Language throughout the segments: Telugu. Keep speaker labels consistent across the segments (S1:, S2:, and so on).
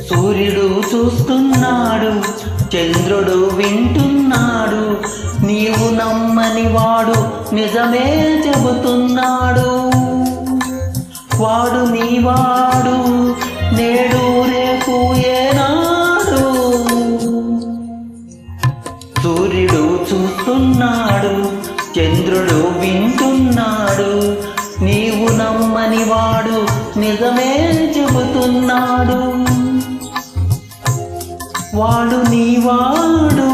S1: సూర్యుడు చూస్తున్నాడు, చంద్రుడు వింటున్నాడు, నీవు నమ్మని వాడు నిజమే చెబుతున్నాడు. వాడు నీవాడు, నేడు రేపు ఏనాడు. సూర్యుడు చూస్తున్నాడు, చంద్రుడు వింటున్నాడు, నీవు నమ్మని వాడు నిజమే చెబుతున్నాడు. వాడు నీవాడు,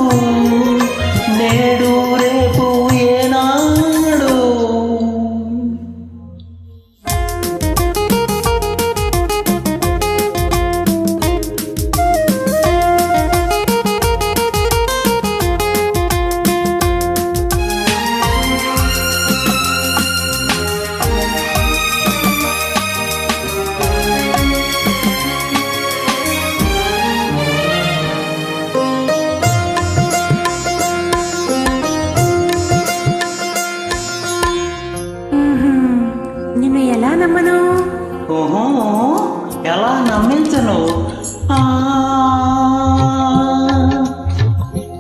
S1: నేడు రేపు ఏనాడు.
S2: నిన్ను ఎలా నమ్మను?
S1: ఓహో, ఎలా నమ్మించను?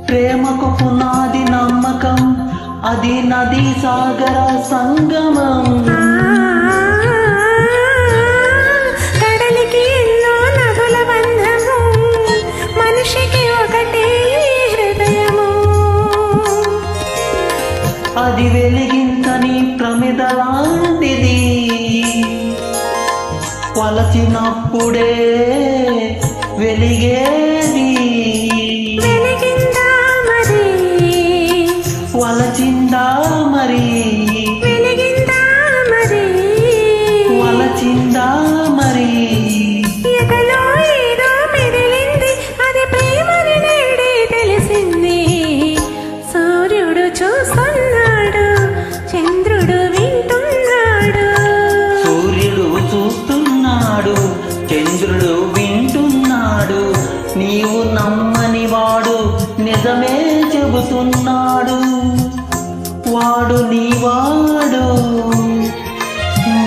S1: ప్రేమకు పునాది నమ్మకం, అది నదీ సాగర సంగమం.
S2: కడలికి ఎన్నో నదుల బంధము, మనిషికి ఒకటే హృదయము.
S1: అది వెలిగించని ప్రమిదలాంటిది, వలచినప్పుడే వెలిగేది.
S2: వెలిగిందా మరి,
S1: వలచిందా మరి,
S2: వెలిగిందా మరి,
S1: వలచిందా మరి.
S2: ఎదలో ఏదో మెదిలింది, అది ప్రేమని నేడే తెలిసింది. సూర్యుడు చూస్తున్నాడు, చంద్రుడు వింటున్నాడు.
S1: సూర్యుడు చూస్తున్నాడు, చంద్రుడు వింటున్నాడు, నీవు నమ్మని వాడు నిజమే చెబుతున్నాడు. వాడు నీవాడు,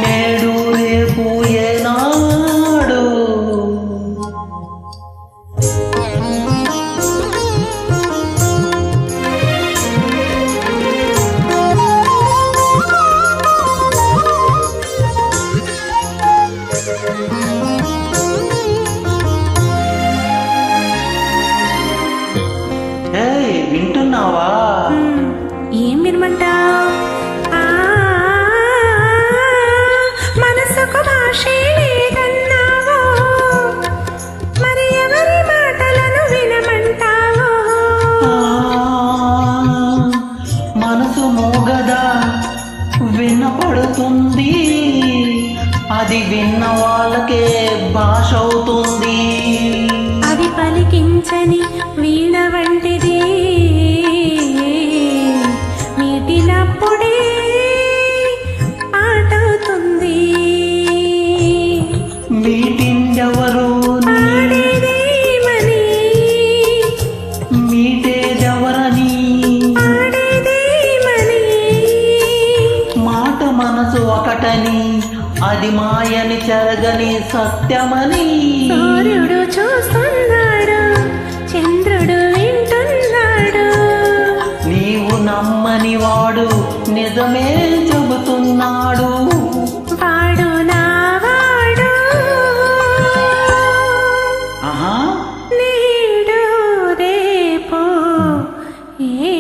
S1: నేడు రేపు ఏనాడు. వింటున్నావా?
S2: ఏం వినమంటావు? మనసుకు భాషే లేదన్నావు, మరి ఎవరి మాటలను వినమంటావు?
S1: మనసు మోగదా వినపడుతుంది, అది విన్న వాళ్ళకే భాష అవుతుంది.
S2: అది పలికించని వీణ వంటిది, మీటినప్పుడే పాటవుతుంది.
S1: మీటిందెవరు?
S2: పాడేదేమని,
S1: మీటేదెవరని?
S2: పాడేదేమని.
S1: మాట మనసు ఒకటని, అది మాయని చెరగని సత్యమని.
S2: సూర్యుడు చూస్తున్నాడు, చంద్రుడు వింటున్నాడు,
S1: నీవు నమ్మని వాడు నిజమే చెబుతున్నాడు.
S2: వాడు నావాడు,
S1: ఆహా,
S2: నేడు రేపు ఏ